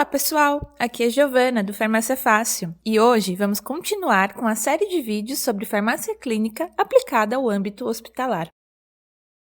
Olá pessoal, aqui é Giovana do Farmácia Fácil e hoje vamos continuar com a série de vídeos sobre farmácia clínica aplicada ao âmbito hospitalar.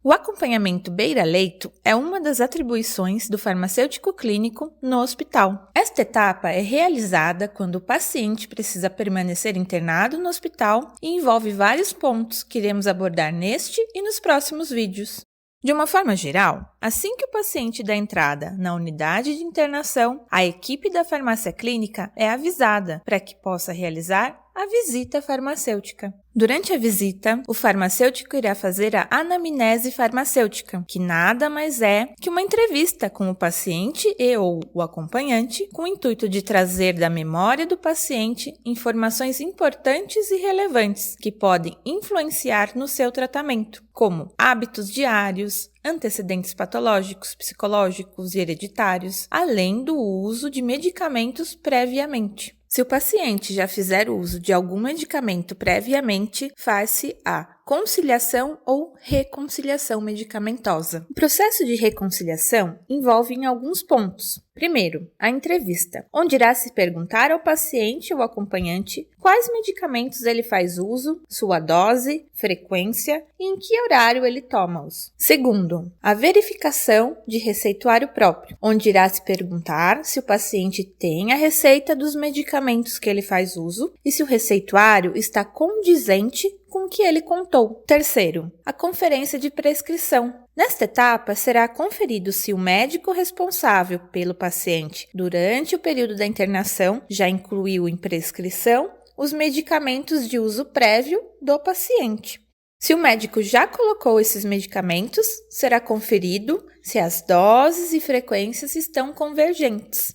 O acompanhamento beira-leito é uma das atribuições do farmacêutico clínico no hospital. Esta etapa é realizada quando o paciente precisa permanecer internado no hospital e envolve vários pontos que iremos abordar neste e nos próximos vídeos. De uma forma geral, assim que o paciente dá entrada na unidade de internação, a equipe da farmácia clínica é avisada para que possa realizar a visita farmacêutica. Durante a visita, o farmacêutico irá fazer a anamnese farmacêutica, que nada mais é que uma entrevista com o paciente e/ou o acompanhante, com o intuito de trazer da memória do paciente informações importantes e relevantes que podem influenciar no seu tratamento, como hábitos diários, antecedentes patológicos, psicológicos e hereditários, além do uso de medicamentos previamente. Se o paciente já fizer uso de algum medicamento previamente, faz-se a conciliação ou reconciliação medicamentosa. O processo de reconciliação envolve em alguns pontos. Primeiro, a entrevista, onde irá se perguntar ao paciente ou acompanhante quais medicamentos ele faz uso, sua dose, frequência e em que horário ele toma-os. Segundo, a verificação de receituário próprio, onde irá se perguntar se o paciente tem a receita dos medicamentos que ele faz uso e se o receituário está condizente com o que ele contou. Terceiro, a conferência de prescrição. Nesta etapa, será conferido se o médico responsável pelo paciente durante o período da internação já incluiu em prescrição os medicamentos de uso prévio do paciente. Se o médico já colocou esses medicamentos, será conferido se as doses e frequências estão convergentes.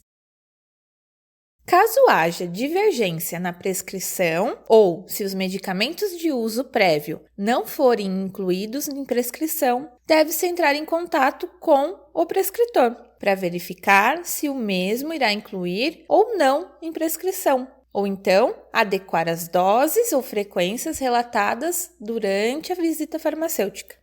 Caso haja divergência na prescrição ou se os medicamentos de uso prévio não forem incluídos em prescrição, deve-se entrar em contato com o prescritor para verificar se o mesmo irá incluir ou não em prescrição, ou então adequar as doses ou frequências relatadas durante a visita farmacêutica.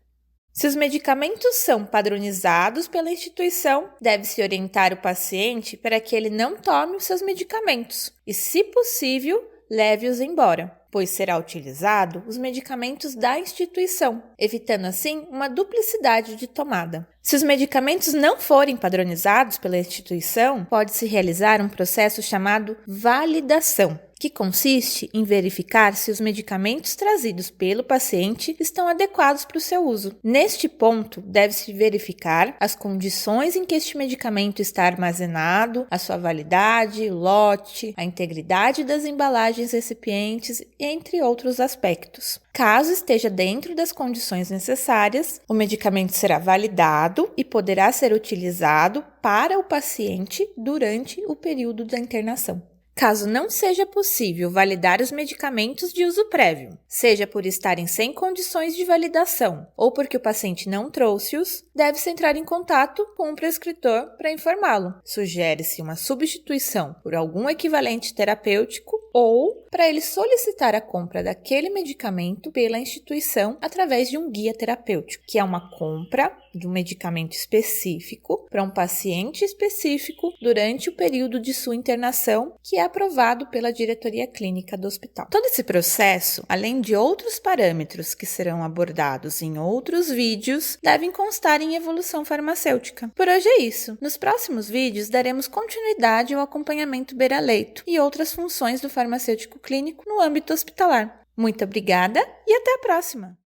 Se os medicamentos são padronizados pela instituição, deve-se orientar o paciente para que ele não tome os seus medicamentos e, se possível, leve-os embora, pois será utilizado os medicamentos da instituição, evitando assim uma duplicidade de tomada. Se os medicamentos não forem padronizados pela instituição, pode-se realizar um processo chamado validação, que consiste em verificar se os medicamentos trazidos pelo paciente estão adequados para o seu uso. Neste ponto, deve-se verificar as condições em que este medicamento está armazenado, a sua validade, lote, a integridade das embalagens recipientes, entre outros aspectos. Caso esteja dentro das condições necessárias, o medicamento será validado e poderá ser utilizado para o paciente durante o período da internação. Caso não seja possível validar os medicamentos de uso prévio, seja por estarem sem condições de validação ou porque o paciente não trouxe-os, deve-se entrar em contato com o prescritor para informá-lo. Sugere-se uma substituição por algum equivalente terapêutico ou para ele solicitar a compra daquele medicamento pela instituição através de um guia terapêutico, que é uma compra de um medicamento específico para um paciente específico durante o período de sua internação, que é aprovado pela diretoria clínica do hospital. Todo esse processo, além de outros parâmetros que serão abordados em outros vídeos, devem constar em evolução farmacêutica. Por hoje é isso. Nos próximos vídeos daremos continuidade ao acompanhamento beira-leito e outras funções do farmacêutico clínico no âmbito hospitalar. Muito obrigada e até a próxima!